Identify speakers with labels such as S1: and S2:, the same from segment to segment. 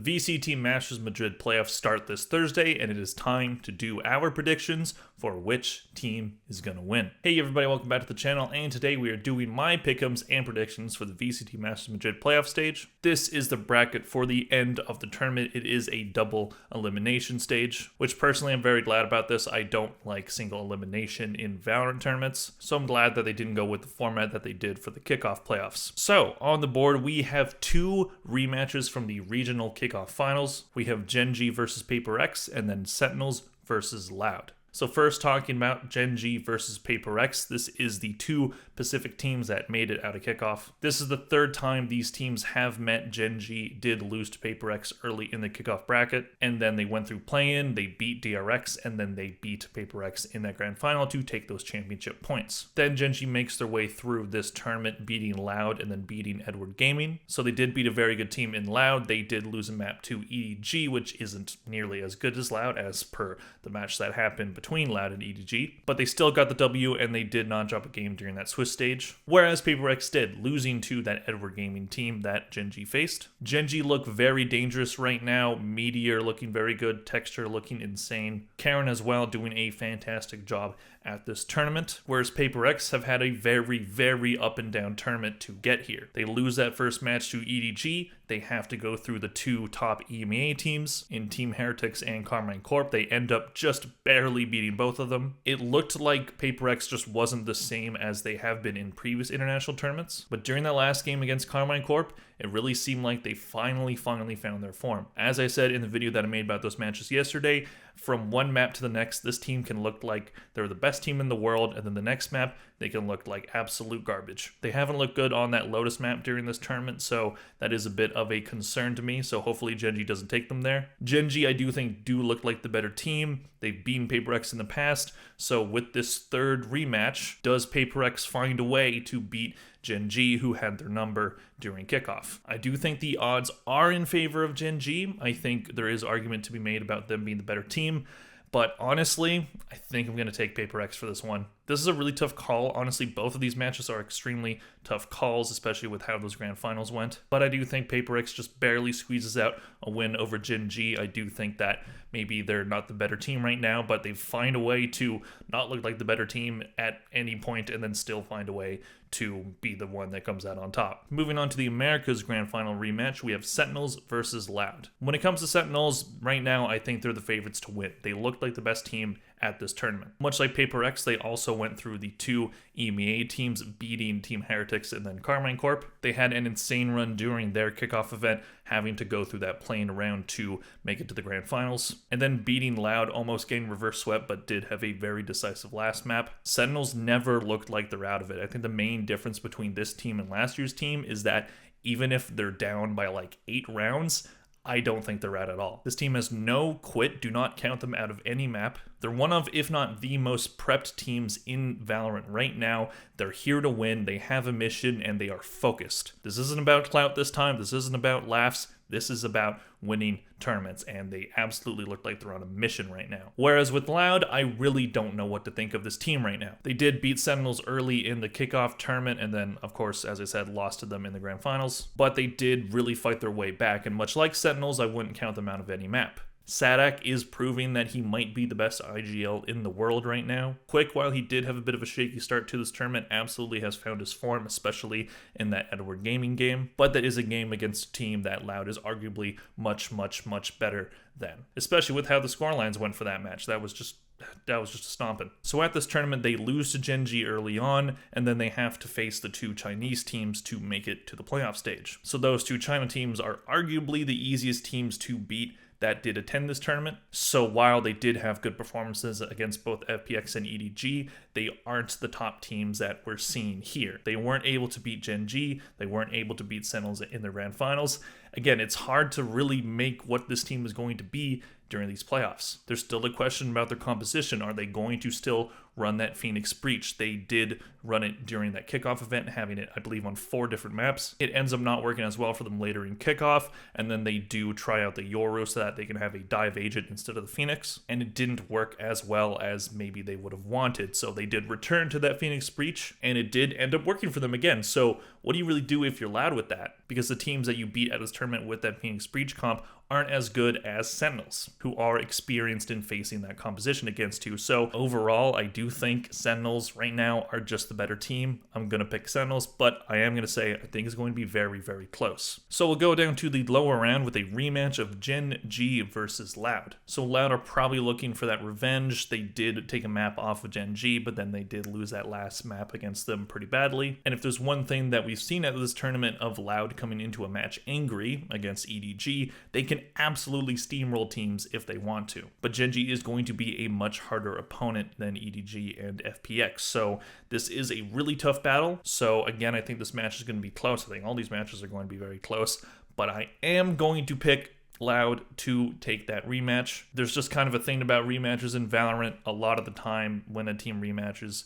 S1: The VCT Masters Madrid playoffs start this Thursday, and it is time to do our predictions for which team is going to win. Hey everybody, welcome back to the channel, and today we are doing my pick'ems and predictions for the VCT Masters Madrid playoff stage. This is the bracket for the end of the tournament. It is a double elimination stage, which personally I'm very glad about this. I don't like single elimination in Valorant tournaments, so I'm glad that they didn't go with the format that they did for the kickoff playoffs. So on the board, we have two rematches from the regional kickoff finals. We have Gen.G versus Paper X, and then Sentinels versus Loud. So first, talking about Gen.G versus Paper X, this is the two Pacific teams that made it out of kickoff. This is the third time these teams have met. Gen.G did lose to Paper X early in the kickoff bracket, and then they went through play-in, they beat DRX, and then they beat Paper X in that grand final to take those championship points. Then Gen.G makes their way through this tournament, beating Loud and then beating Edward Gaming. So they did beat a very good team in Loud. They did lose a map to EDG, which isn't nearly as good as Loud as per the match that happened between Loud and EDG, but they still got the W, and they did not drop a game during that Swiss stage, whereas Paper X did, losing to that Edward Gaming team that Gen.G faced. Gen.G look very dangerous right now, Meteor looking very good, Texture looking insane, Karen as well doing a fantastic job at this tournament, whereas Paper X have had a very up and down tournament to get here. They lose that first match to EDG, they have to go through the two top EMEA teams in Team Heretics and Carmine Corp. They end up just barely beating both of them. It looked like Paper X just wasn't the same as they have been in previous international tournaments, but during that last game against Carmine Corp, it really seemed like they finally found their form. As I said in the video that I made about those matches yesterday, from one map to the next, this team can look like they're the best team in the world, and then the next map, they can look like absolute garbage. They haven't looked good on that Lotus map during this tournament, so that is a bit of a concern to me, so hopefully Gen.G doesn't take them there. Gen.G, I do think, do look like the better team. They've beaten Paper X in the past, so with this third rematch, does Paper X find a way to beat Gen.G, who had their number during kickoff? I do think the odds are in favor of Gen.G. I think there is argument to be made about them being the better team, but honestly, I think I'm going to take Paper X for this one. This is a really tough call. Honestly, both of these matches are extremely tough calls, especially with how those grand finals went. But I do think Paper X just barely squeezes out a win over Gen.G. I do think that maybe they're not the better team right now, but they find a way to not look like the better team at any point and then still find a way to be the one that comes out on top. Moving on to the Americas Grand Final rematch, we have Sentinels versus Loud. When it comes to Sentinels, right now I think they're the favorites to win. They looked like the best team at this tournament. Much like Paper X, they also went through the two EMEA teams, beating Team Heretics and then Carmine Corp. They had an insane run during their kickoff event, having to go through that play-in round to make it to the grand finals, and then beating Loud, almost getting reverse swept, but did have a very decisive last map. Sentinels never looked like they're out of it. I think the main difference between this team and last year's team is that even if they're down by like 8 rounds, I don't think they're out at all. This team has no quit. Do not count them out of any map. They're one of, if not the most prepped teams in Valorant right now. They're here to win. They have a mission, and they are focused. This isn't about clout this time. This isn't about laughs. This is about winning tournaments, and they absolutely look like they're on a mission right now. Whereas with Loud, I really don't know what to think of this team right now. They did beat Sentinels early in the kickoff tournament, and then, of course, as I said, lost to them in the grand finals. But they did really fight their way back, and much like Sentinels, I wouldn't count them out of any map. Sadak is proving that he might be the best IGL in the world right now. Quick, while he did have a bit of a shaky start to this tournament, absolutely has found his form, especially in that Edward Gaming game. But that is a game against a team that Loud is arguably much better than. Especially with how the scorelines went for that match. That was just a stomping. So at this tournament, they lose to Gen.G early on, and then they have to face the two Chinese teams to make it to the playoff stage. So those two China teams are arguably the easiest teams to beat that did attend this tournament. So while they did have good performances against both FPX and EDG, they aren't the top teams that we're seeing here. They weren't able to beat Gen.G, they weren't able to beat Sentinels in their grand finals. Again, it's hard to really make what this team is going to be during these playoffs. There's still a question about their composition. Are they going to still run that Phoenix Breach? They did run it during that kickoff event, having it, I believe, on 4 different maps. It ends up not working as well for them later in kickoff, and then they do try out the Yoru so that they can have a dive agent instead of the Phoenix, and it didn't work as well as maybe they would have wanted, so they did return to that Phoenix Breach, and it did end up working for them again. So what do you really do if you're Loud with that? Because the teams that you beat at this tournament with that Phoenix Breach comp aren't as good as Sentinels, who are experienced in facing that composition against you. So overall, I do think Sentinels right now are just the better team. I'm going to pick Sentinels, but I am going to say I think it's going to be very, very close. So we'll go down to the lower round with a rematch of Gen.G versus Loud. So Loud are probably looking for that revenge. They did take a map off of Gen.G, but then they did lose that last map against them pretty badly. And if there's one thing that we've seen at this tournament of Loud coming into a match angry against EDG, they can absolutely steamroll teams if they want to. But Gen.G is going to be a much harder opponent than EDG and FPX. So this is a really tough battle. So again, I think this match is going to be close. I think all these matches are going to be very close, but I am going to pick Loud to take that rematch. There's just kind of a thing about rematches in Valorant. A lot of the time when a team rematches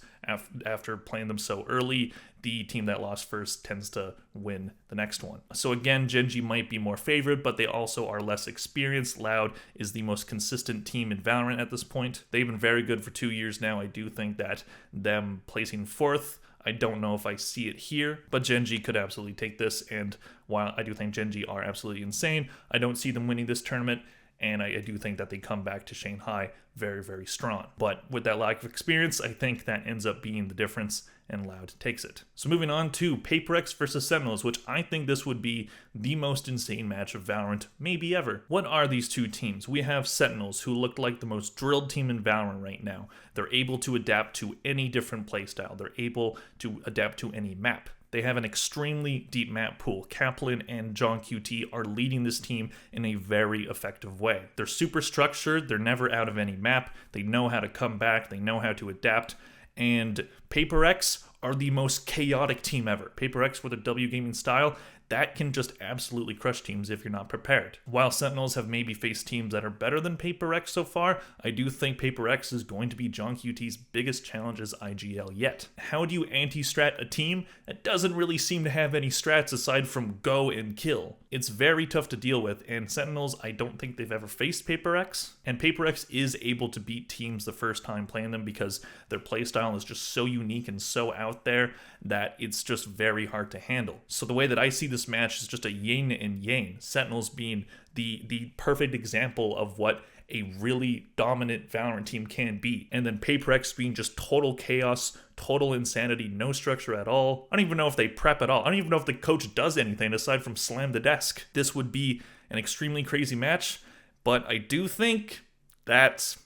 S1: after playing them so early, the team that lost first tends to win the next one. So again, Gen.G might be more favored, but they also are less experienced. Loud is the most consistent team in Valorant at this point. They've been very good for 2 years now. I do think that them placing fourth, I don't know if I see it here, but Gen.G could absolutely take this, and while I do think Gen.G are absolutely insane, I don't see them winning this tournament, and I do think that they come back to Shanghai very, very strong. But with that lack of experience, I think that ends up being the difference, and Loud takes it. So moving on to PaperX versus Sentinels, which I think this would be the most insane match of Valorant maybe ever. What are these two teams? We have Sentinels, who look like the most drilled team in Valorant right now. They're able to adapt to any different playstyle. They're able to adapt to any map. They have an extremely deep map pool. Kaplan and John QT are leading this team in a very effective way. They're super structured. They're never out of any map. They know how to come back. They know how to adapt. And PaperX are the most chaotic team ever. PaperX with a W gaming style, that can just absolutely crush teams if you're not prepared. While Sentinels have maybe faced teams that are better than PaperX so far, I do think PaperX is going to be John QT's biggest challenge as IGL yet. How do you anti-strat a team that doesn't really seem to have any strats aside from go and kill? It's very tough to deal with, and Sentinels, I don't think they've ever faced PaperX, and PaperX is able to beat teams the first time playing them because their playstyle is just so unique and so out there that it's just very hard to handle. So the way that I see this match is just a yin and yang. Sentinels being the perfect example of what a really dominant Valorant team can be, and then PaperX being just total chaos, total insanity, no structure at all. I don't even know if they prep at all. I don't even know if the coach does anything aside from slam the desk. This would be an extremely crazy match, but I do think that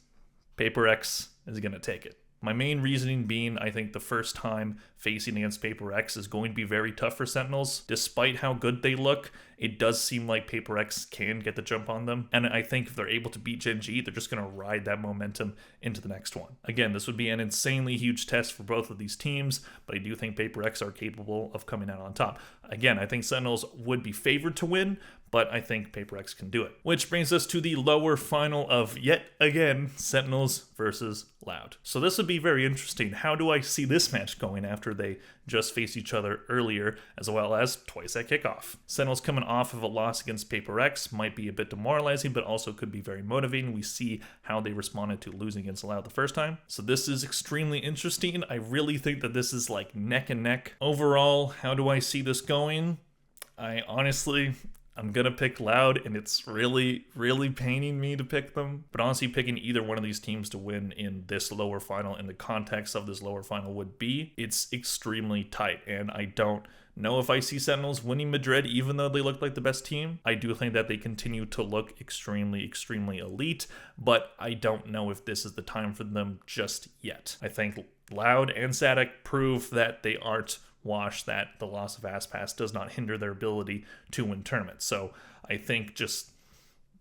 S1: PaperX is going to take it. My main reasoning being, I think the first time facing against PaperX is going to be very tough for Sentinels. Despite how good they look, it does seem like PaperX can get the jump on them. And I think if they're able to beat Gen.G, they're just going to ride that momentum into the next one. Again, this would be an insanely huge test for both of these teams, but I do think PaperX are capable of coming out on top. Again, I think Sentinels would be favored to win, but I think PaperX can do it. Which brings us to the lower final of, yet again, Sentinels versus Loud. So this would be very interesting. How do I see this match going after they just faced each other earlier, as well as twice at kickoff? Sentinels coming off of a loss against PaperX might be a bit demoralizing, but also could be very motivating. We see how they responded to losing against Loud the first time. So this is extremely interesting. I really think that this is like neck and neck. Overall, how do I see this going? I'm gonna pick Loud, and it's really, really paining me to pick them. But honestly, picking either one of these teams to win in this lower final, in the context of this lower final it's extremely tight. And I don't know if I see Sentinels winning Madrid, even though they look like the best team. I do think that they continue to look extremely, extremely elite, but I don't know if this is the time for them just yet. I think Loud and Sadek prove that they aren't washed, that the loss of ASPAS does not hinder their ability to win tournaments. So I think just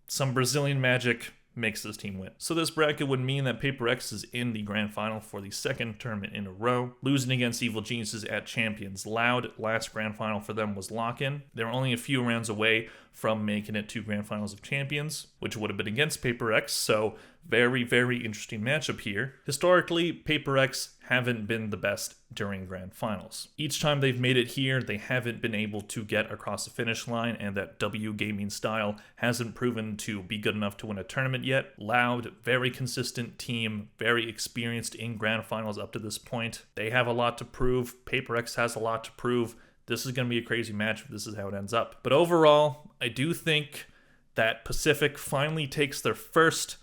S1: some Brazilian magic makes this team win. So this bracket would mean that PaperX is in the grand final for the second tournament in a row, losing against Evil Geniuses at Champions. Loud, last grand final for them was lock-in. They're only a few rounds away from making it to grand finals of Champions, which would have been against PaperX, so very, very interesting matchup here. Historically, PaperX haven't been the best during grand finals. Each time they've made it here, they haven't been able to get across the finish line, and that W gaming style hasn't proven to be good enough to win a tournament yet. Loud, very consistent team, very experienced in grand finals up to this point. They have a lot to prove. PaperX has a lot to prove. This is going to be a crazy match if this is how it ends up. But overall, I do think that Pacific finally takes their first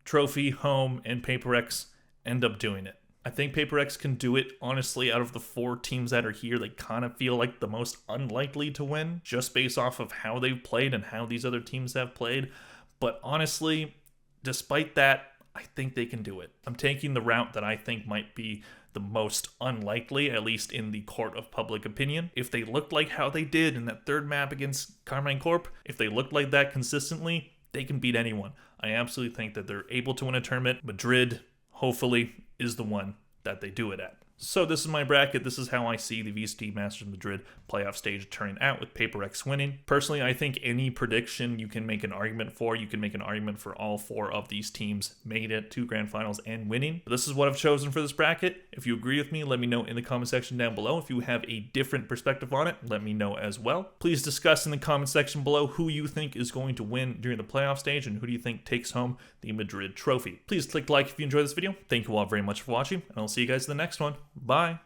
S1: trophy home and PaperX end up doing it. I think PaperX can do it. Honestly, out of the 4 teams that are here, they kind of feel like the most unlikely to win, just based off of how they've played and how these other teams have played. But honestly, despite that, I think they can do it. I'm taking the route that I think might be the most unlikely, at least in the court of public opinion. If they looked like how they did in that 3rd map against Carmine Corp, if they looked like that consistently, they can beat anyone. I absolutely think that they're able to win a tournament. Madrid, hopefully, is the one that they do it at. So this is my bracket. This is how I see the VCT Masters Madrid playoff stage turning out, with PaperX winning. Personally, I think any prediction you can make an argument for. You can make an argument for all 4 of these teams making it to grand finals and winning. But this is what I've chosen for this bracket. If you agree with me, let me know in the comment section down below. If you have a different perspective on it, let me know as well. Please discuss in the comment section below who you think is going to win during the playoff stage and who do you think takes home the Madrid trophy. Please click like if you enjoyed this video. Thank you all very much for watching, and I'll see you guys in the next one. Bye.